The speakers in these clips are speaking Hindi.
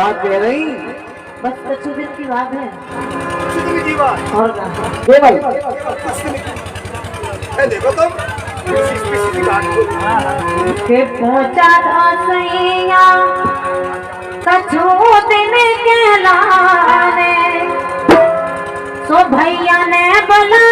क्या कह रही? बस कुछ दिन की बात है की बात और केवल देखो तुम किसी बात को के पहुंचा था सैया कछु दिन के लाने सो भैया ने बोला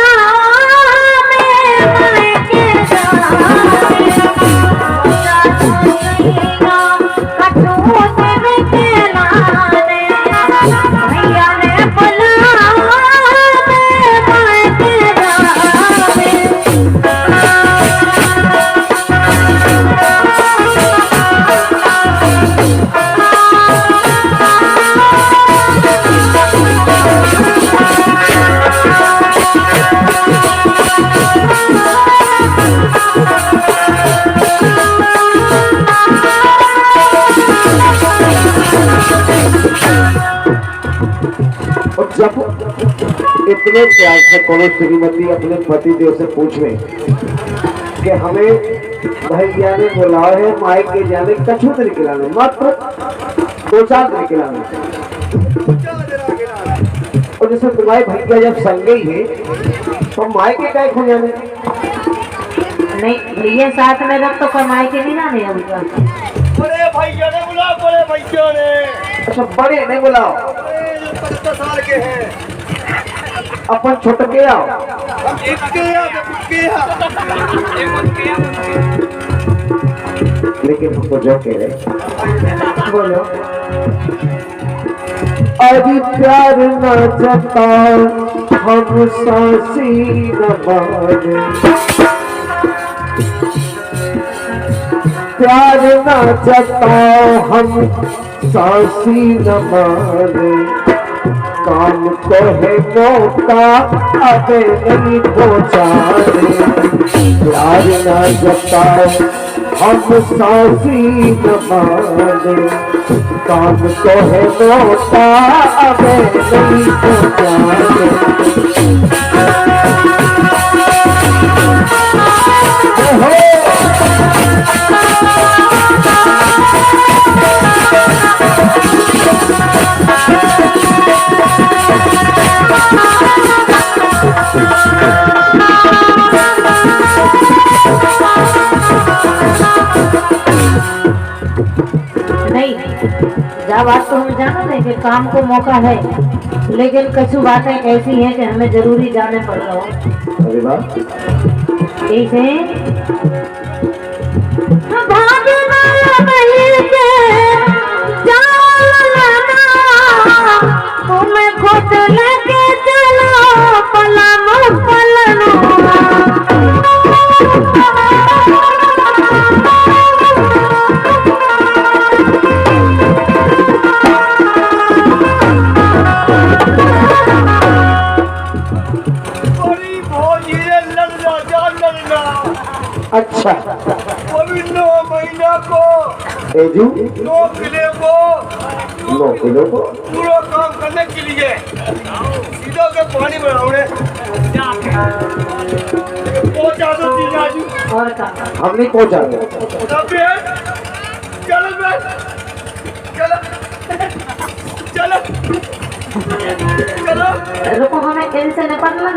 जब इतने प्यार से कोनो श्रीमती अपने पति देव से पूछे कि हमें भैया ने बुलाया है मायके जाने कछु दिन खिलाने मात्र 2-4 दिन खिलाने और जैसे तुम्हारे भैया जब संगे ही है तो मायके का खो जाने नहीं भैया साथ में रख तो कमाई के नहीं जाने अभी बड़े भैया ने बुला बड़े भैया ने अच्छा बड़े नहीं बुलाओ 15 साल के हैं अपन छोटके आओ लेकिन हमको जो कह रहे बोलो अभी प्यार न जताओ हम सांसी न माने प्यार न जताओ हम सांसी न माने काम को है मौका अबे नहीं पहुँचाने प्यार न जताओ हम सांसी न माने काम को है मौका अबे नहीं पहुँचाने जब बात तो हम जाना नहीं कि काम को मौका है लेकिन कुछ बातें ऐसी हैं कि हमें जरूरी जाने पड़ रहा हो अरे वाह ऐसे तुम्हें खुद लेके चलो पलम अच्छा 9 महीना को एजू 9 किलो को पूरा काम करने के लिए सीधो के पानी बनाओगे पहुंचा दो जीजाजू और का हम नहीं पहुंचा चलो चलो चलो रुको हमें इनसे निपटना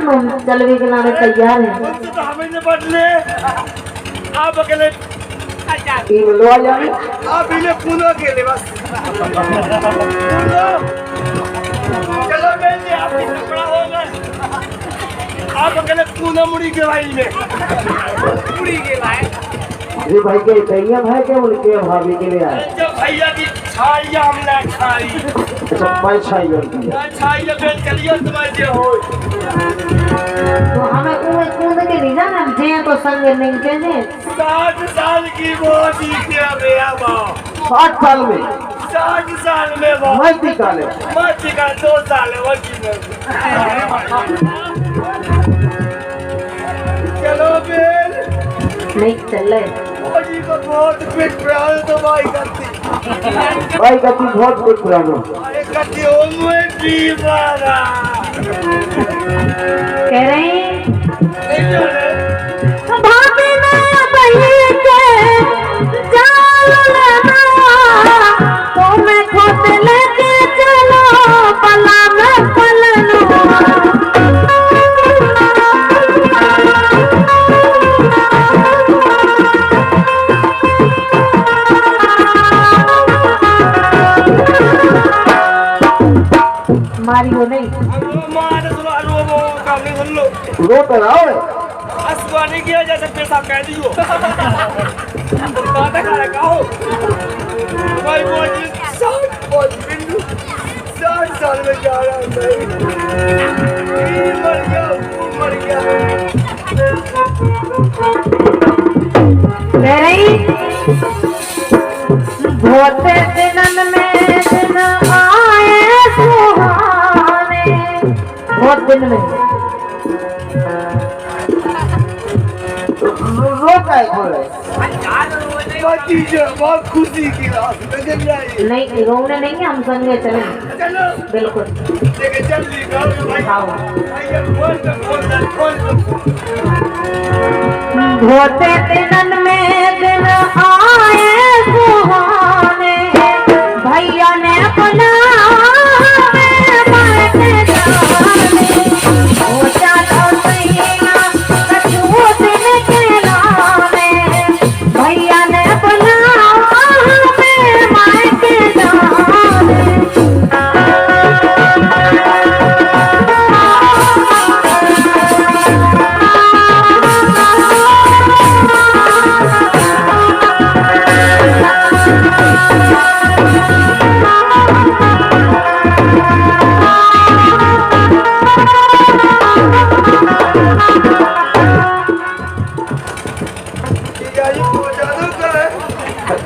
जलवे के लाने तैयार है तो हमें निपट ले आप अकेले लो आ जाए आप इन्हें पुनः के लिए बस चलो मैं आपकी टुकड़ा होगा आप अकेले पुनः मुड़ी के भाई में मुड़ी के भाई जी भाई के भैया भाई के उनके भाभी के लिए आए जब भैया की छाई हमला छाई अच्छा मैं छाई लड़की छाई जब चलिए तुम्हारे हो तो हमें कूद के नहीं जाना हम जे तो संग नहीं के जे 60 साल की बहुत ही क्या भैया 60 साल में 60 साल में वो मत निकाले 2 साल है वो चलो बेल नहीं चले जी को बहुत फिट प्यार तो भाई करती भाई का तू बहुत कुछ पुराना अरे कति हो में दीवाना कह रहे हैं नहीं जाने भाभी मैं बही के जान लेना तो मैं खुद ले रो तो रहा है। हंसवा नहीं किया जैसे पैसा कह दियो बात कर कहो भाई बोल 60 साल में जा रहा है मर गया भोते दिनन में दिन आए सुहाने, बहुत दिन में रोता है खोल बहुत खुशी की रात नहीं, रोने नहीं है, हम संगे चले चलो बिल्कुल। लेके चल ली भाई भोते दिनन में दिन आए सुहाने, भैया ने अपना भैया ने अपना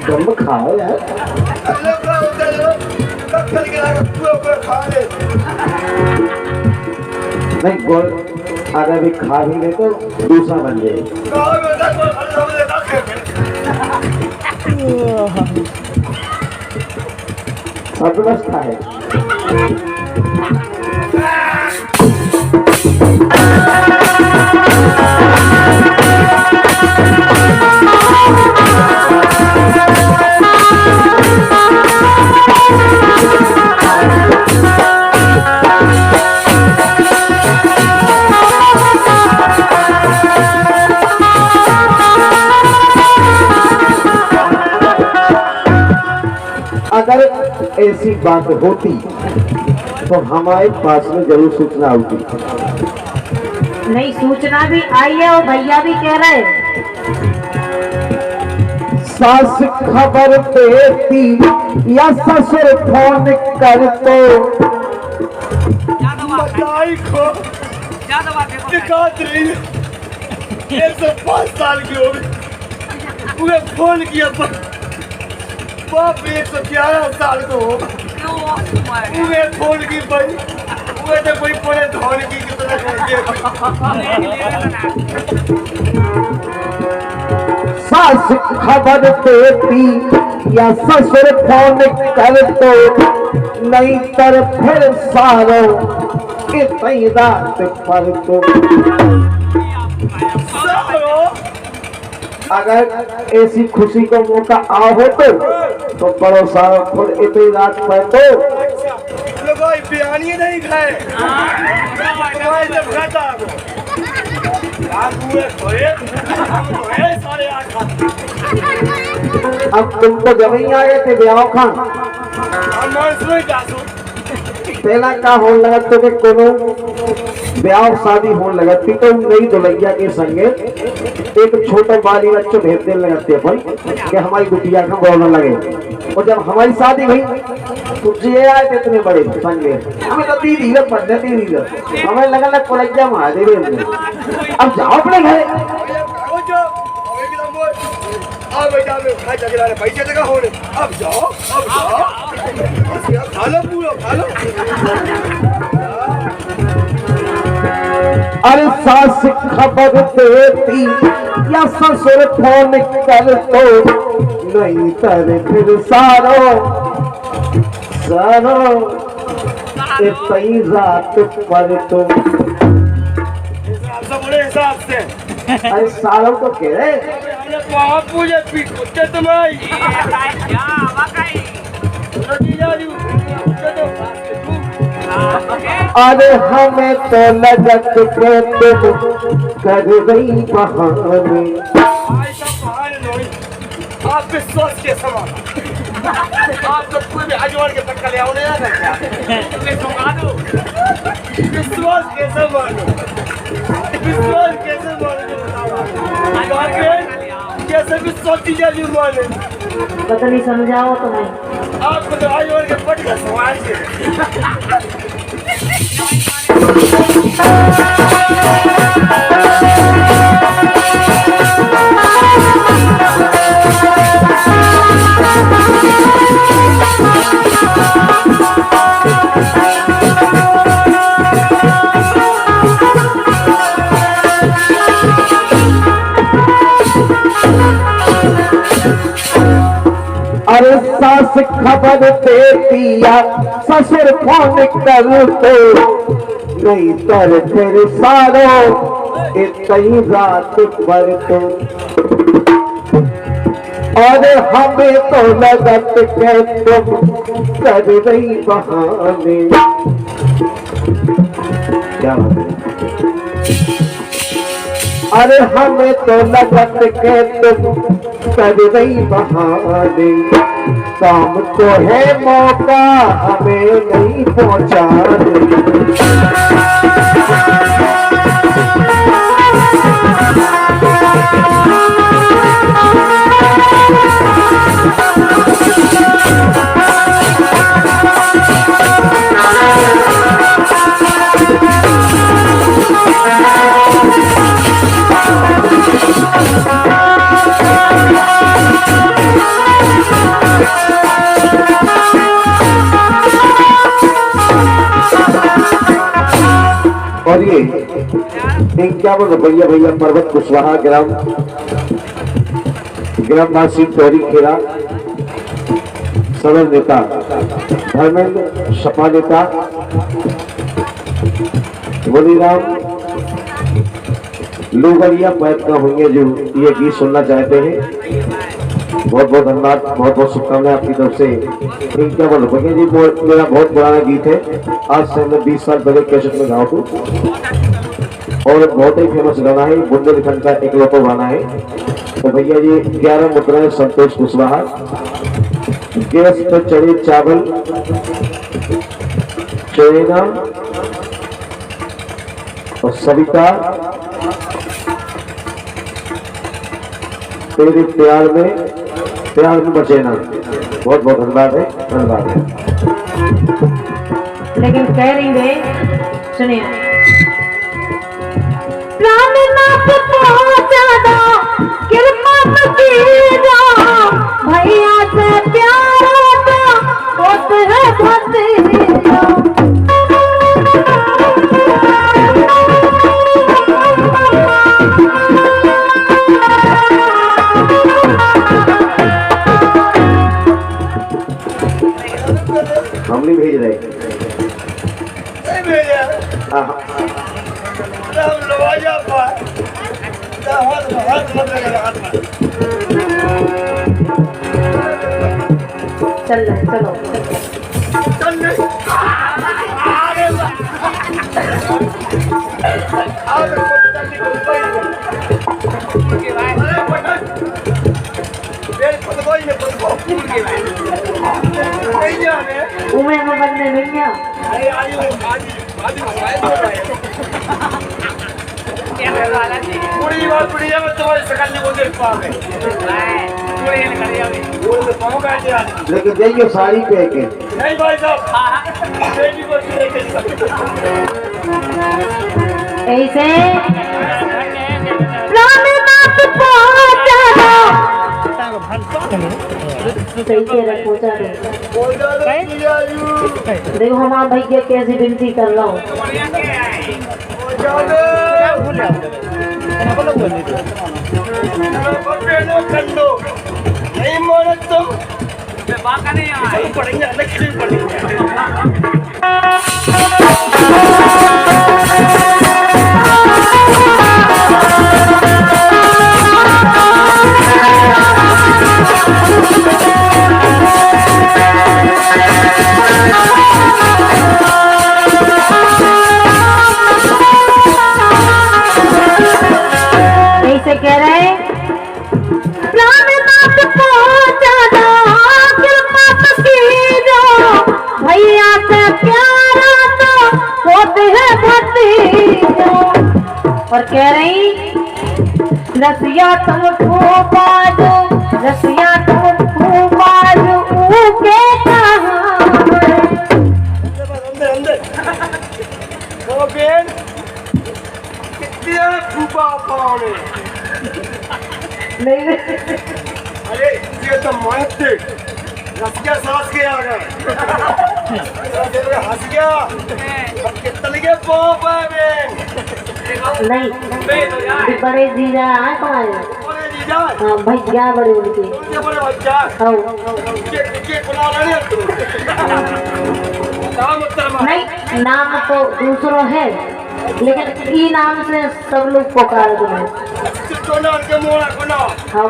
दम खाओ यार। नहीं गोल अगर भी खा भी ले तो दूसरा बन जाए। सब व्यवस्था है। अगर ऐसी बात होती तो हमारे पास में जरूर सूचना होती। नहीं, सूचना भी आई है और भैया भी कह रहे हैं। सास खबर देती या ससुर फोन कर तो बताई को दिखात रही 105 साल की हो गई पूरे फोन किया बाप 111 साल को हो पूरे फोन की भाई पूरे तो कोई पड़े धोन की कितना सास खबर देती या ससुर फोन कर तो नहीं तर फिर सारो के तई रात पर तो। अगर ऐसी खुशी का मौका आ हो तो बड़ो सारो खुद इतनी रात पर तो बिरयानी नहीं खाए अब तुम तो जब ही आए थे ब्याह खान पहला का होने लगा तो कि कोनो ब्याह शादी होने लगा थी तो नई दुल्हैया के संगे एक छोटा बाली बच्चों भेजने लगते अपन कि हमारी बिटिया का बोलने लगे। और जब हमारी शादी हुई तो ये आए थे इतने बड़े संगे हमें तो दीदी पढ़ने दीदी हमें लगा लग कोलैया महादेवी हमने। अब जाओ अपने घर पैसे जगह हो रहे अब जाओ खा लो पूरा खा लो। अरे सास खबर देती या ससुर फोन कर तो नहीं तर फिर सारो इतनी रात पर तो। बड़े हिसाब से अरे सालों तो कह रहे अरे हमें तो लगत के तुम कर रही बहाने आप विश्वास के समान आप तो कोई भी आजवार के पक्का ले आओ ना यार मैं सुना दो विश्वास कैसे मानो आजवार के कैसे विश्वास की जाती माने पता नहीं समझाओ तो नहीं। आपको तो आजवार के पट का सवाल है अरे सास खबर दे दिया ससुर फोन कर तो नहीं तर फिर सारो इतनी रात भर तो और हमें तो लगत के तुम कर रही बहाने क्या बात है? अरे हमें तो लगत के तुम कर रही बहाने काम तो है मौका हमें नहीं पहुंचा और ये इक्यावन रुपया भैया पर्वत कुशवाहा ग्रामवासी टोरी खेरा सदर नेता धर्मेंद्र सपा नेता बोलीराम लोगरिया प्रयत्न होंगे जो ये गीत सुनना चाहते हैं। बहुत बहुत धन्यवाद, बहुत बहुत शुभकामनाएं आपकी तरफ से। इक्यावन रुपया जी मेरा बहुत पुराना गीत है, आज से मैं 20 साल पहले कैसेट में गाँव हूँ और बहुत ही फेमस गाना है, बुंदेलखंड का एकलौता गाना है। तो भैया जी 11 मुद्राएं संतोष कुशवाहा, गैस पर चढ़े चावल चेना और सविता तेरे प्यार में बचेना। बहुत बहुत धन्यवाद है, धन्यवाद है। लेकिन कह रही वे सुनिए प्राणनाथ पहुंचा दो कृपा कीजिए भैया से प्यार तो होत है भतीजा हम नहीं भेज रहे नहीं भेजा हाँ हम लवाजा पर हाथ मत लगा हाथ में चलो चल ले आगे आगे चलने को के भाई अरे पटन तेरे को तो कोई नहीं पड़को फूल के भाई नहीं जाने उमे में बंदे भैया अरे आज पूरी बात पूरी है मैं तुम्हारी शकल नहीं बोल देख पाऊंगा पूरी नहीं कर दिया बोल तो पाऊंगा क्या लेकिन जाइए साड़ी पे के नहीं भाई साहब बेटी को लेके ऐसे प्राणनाथ पहुंचा दो सही से पहुंचा दो देखो हमारा भैया कैसी विनती कर रहा हूँ नहीं मानो तुम पढ़ेंगे अलग से पढ़ेंगे ऐसे कह रहे प्राणनाथ पहुंचा दो कृपा और कह रही रसिया तुम बाजू, रसिया तुम बाजू के अंदर अंदर ओ बेन कितने फूफा पाने नहीं अरे ये तो मौत थे रसिया सांस के आ गए हंस गया अब कितने के पॉप है बेन नहीं बड़े जीजा आए पाए बोले जीजा हाँ भैया बड़े उनके ये बोले बच्चा हाँ के बुला रहे हैं तुम नाम उत्तर नहीं नाम तो दूसरों है लेकिन ई नाम से सब लोग पुकार हैं तो ना के मोड़ा कोना हाँ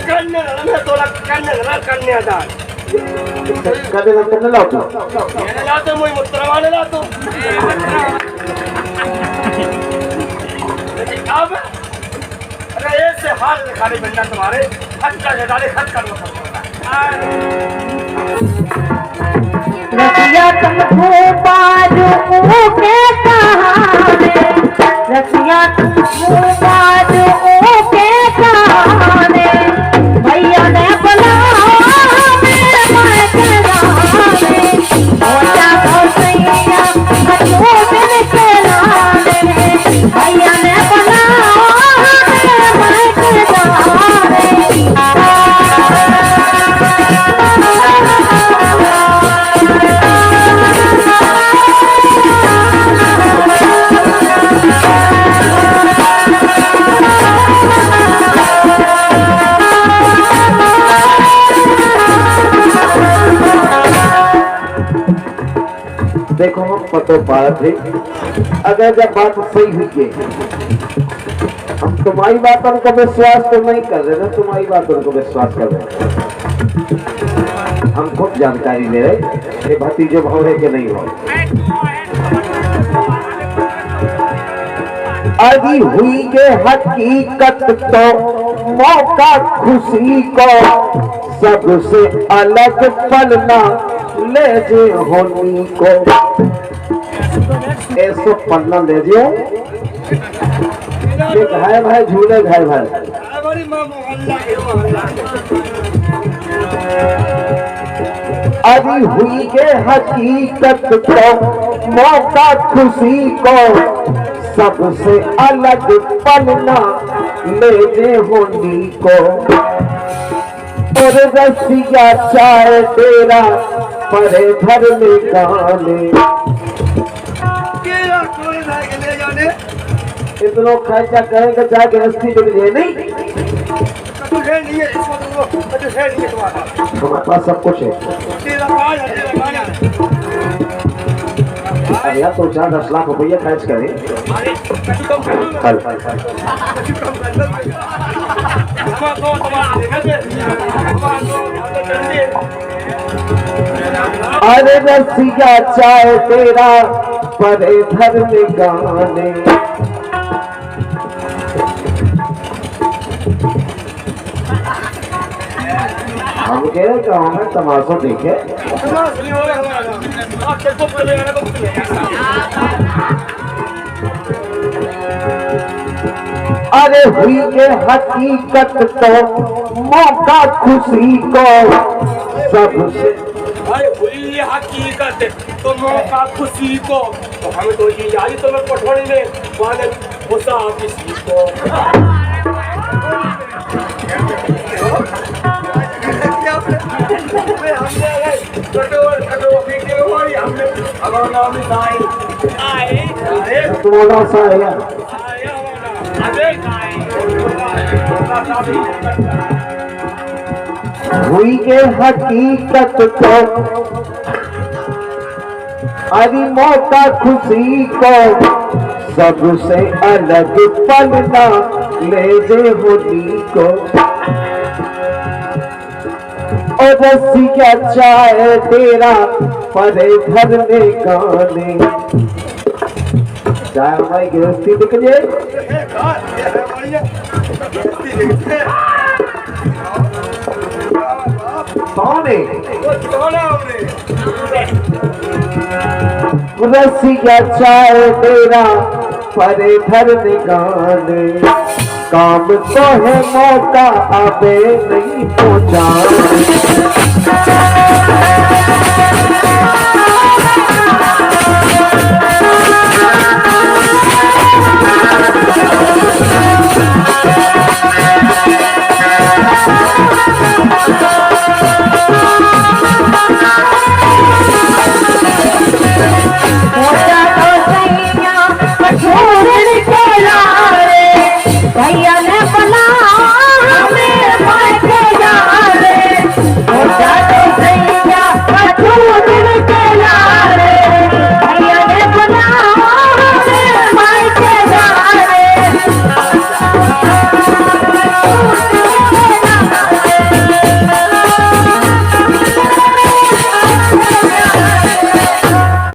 कन्या तोला कन्यादान कदे करने लाओ तू मैंने लाते मुझे मुत्रवाने लातो लेकिन अब अरे ऐसे हाल खाली बनना तुम्हारे हट का जदाले हट कर रसिया तुमको बाजू के सहारे, रसिया तुमको बाजू के सहारे, भैया ने बुलाया मेरे मायके जाने, मोटा भौसैया हटो दिल के लाने, भैया ने बुलाया मेरे मायके जाने। देखो हम पतो बात है अगर जब बात सही हुई है हम तुम्हारी बातों को विश्वास तो नहीं कर रहे ना, तुम्हारी बातों को विश्वास कर रहे हम खुद जानकारी ले रहे ये भतीजो भाव है कि नहीं हो। अभी हुई के हकीकत तो मौका खुशी को सबसे अलग पलना ले जे होनी को ऐसो पन्ना ले जो घाय भाई झूले घाय भाई अभी हुई के हकीकत को मौका खुशी को सबसे अलग पलना ले जे होनी को और रसिया चाहे तेरा परे भर में गाने इतना खर्चा करेंगे चाहे गृहस्थी बिक जाए नहीं तुम्हारे पास सब कुछ है अरे यार तो 4-10 लाख रुपया खर्च करें कल अरे रसिया चाहे तेरा परे धर में गाने हम कह रहे गाँव में तमाशा देखे अरे हुई के हकीकत तो मौका खुशी को सबसे अरे हुई हकीकत तो मौका खुशी को तो हमें तो ये यारी तो मैं पठौनी में वाले गुस्सा किसी को तुम्हारा सा है हुई के हकीकत तो अरे मौका खुशी को सबसे अलग पलना ले जे होली को और रसिया चाहे तेरा परे घर में गाने चाहे हमारी गृहस्थी दिख जाए कौन है रसिया चाहे तेरा परे धर निगाने काम तो है मौका आवे नहीं पहुंचा